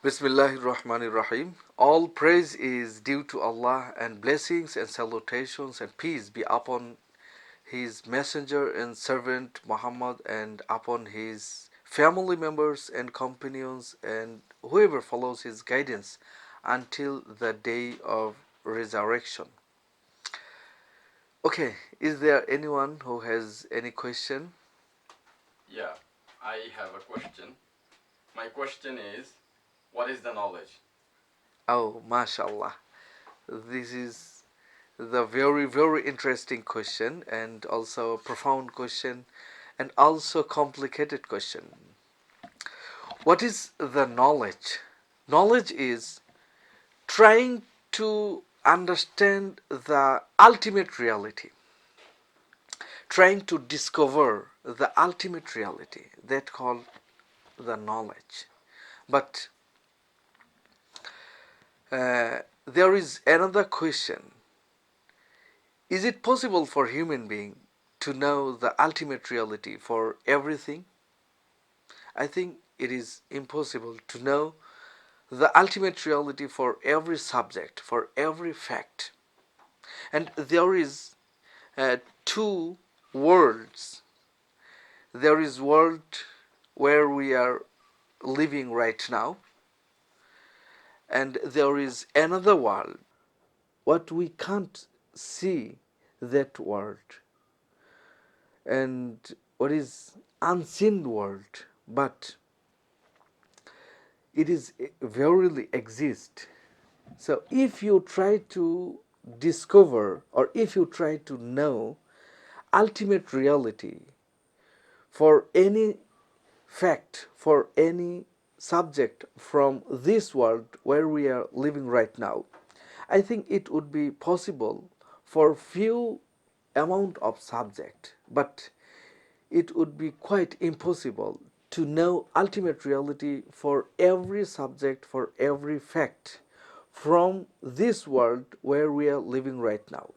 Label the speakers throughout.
Speaker 1: Bismillahirrahmanirrahim. All praise is due to Allah, and blessings and salutations and peace be upon His messenger and servant Muhammad, and upon his family members and companions and whoever follows his guidance until the day of resurrection. Okay, is there anyone who has any question?
Speaker 2: Yeah, I have a question. My question is, what is the knowledge?
Speaker 1: Oh, mashallah. This is the very interesting question, and also a profound question, and also complicated question. What is the knowledge? Knowledge is trying to understand the ultimate reality, trying to discover the ultimate reality, that called the knowledge. But there is another question. Is it possible for human being to know the ultimate reality for everything? I think it is impossible to know the ultimate reality for every subject, for every fact. And there is two worlds. There is world where we are living right now, and there is another world. What we can't see, that world, and what is unseen world, but it is verily exist. So if you try to discover, or if you try to know ultimate reality for any fact, for any subject from this world where we are living right now, I think it would be possible for few amount of subject, but it would be quite impossible to know ultimate reality for every subject, for every fact from this world where we are living right now.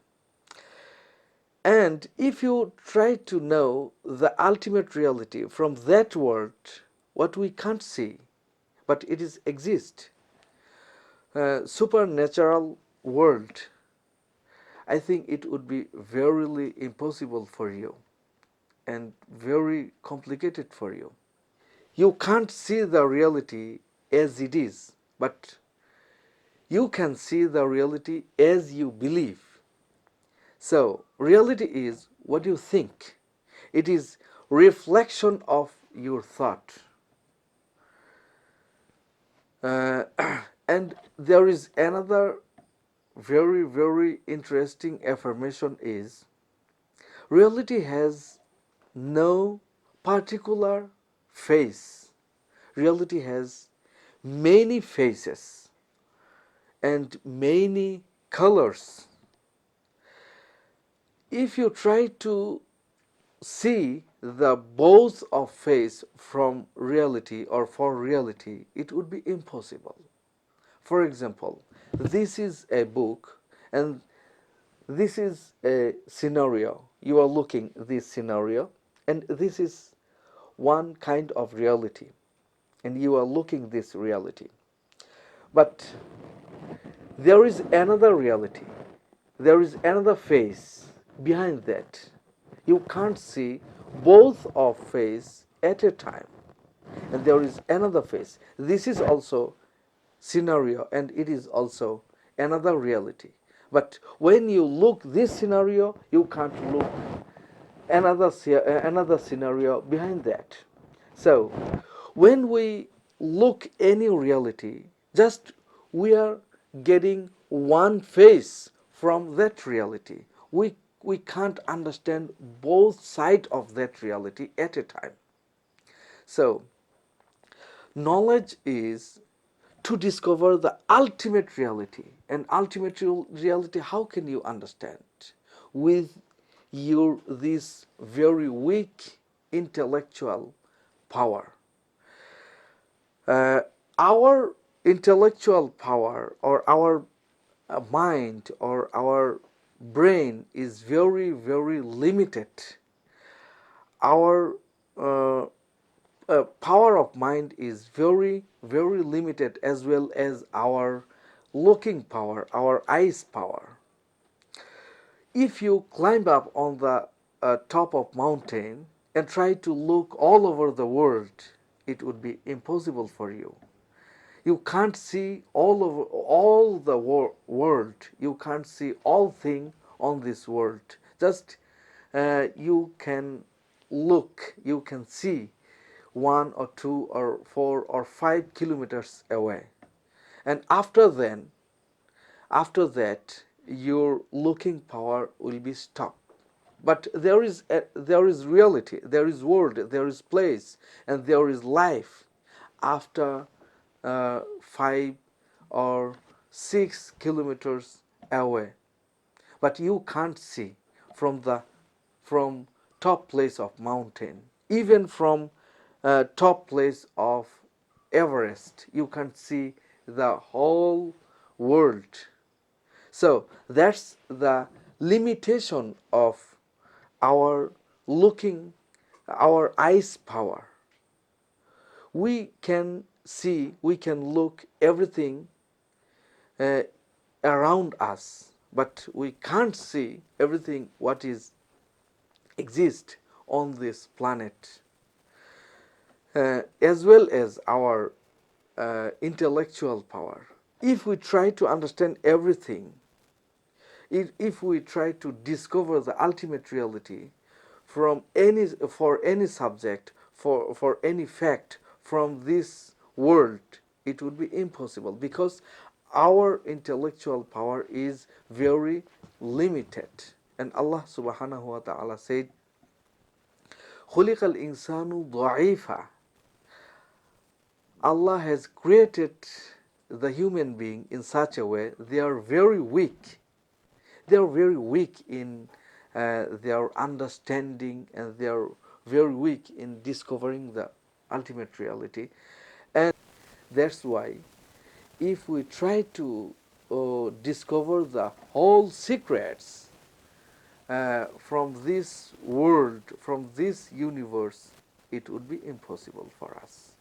Speaker 1: And if you try to know the ultimate reality from that world, what we can't see, but it is exist, supernatural world, I think it would be verily impossible for you and very complicated for you. You can't see the reality as it is, but you can see the reality as you believe. So, reality is what you think. It is reflection of your thought. Uh, and there is another very interesting affirmation is reality has no particular face. Reality has many faces and many colors. If you try to see the both of face from reality or for reality, it would be impossible. For example, this is a book and this is a scenario. You are looking this scenario, and this is one kind of reality, and you are looking this reality. But there is another reality. There is another face behind that. You can't see both of face at a time. And there is another face. This is also scenario, and it is also another reality. But when you look this scenario, you can't look another scenario behind that. So when we look any reality, just we are getting one face from that reality. We can't understand both sides of that reality at a time. So knowledge is to discover the ultimate reality. And ultimate reality, how can you understand? With your this very weak intellectual power. Our intellectual power, or our mind, or our brain is very limited. Our power of mind is very, very limited, as well as our looking power, our eyes power. If you climb up on the top of mountain and try to look all over the world, it would be impossible for you. You can't see all over all the world. You can't see all thing on this world. Just you can look, you can see 1 or 2 or 4 or 5 kilometers away, and after that your looking power will be stopped. But there is reality, there is world, there is place, and there is life after 5 or 6 kilometers away. But you can't see from top place of mountain, even from top place of Everest. You can't see the whole world. So that's the limitation of our looking, our eyes power. We can see, we can look everything uh, around us, but we can't see everything what is exist on this planet, as well as our intellectual power. If we try to understand everything, if we try to discover the ultimate reality from any for any subject, for any fact from this world, it would be impossible, because our intellectual power is very limited. And Allah subhanahu wa ta'ala said, خُلِقَ الْإِنسَانُ ضَعِيفًا. Allah has created the human being in such a way they are very weak. They are very weak in their understanding, and they are very weak in discovering the ultimate reality. And that's why if we try to discover the whole secrets from this world, from this universe, it would be impossible for us.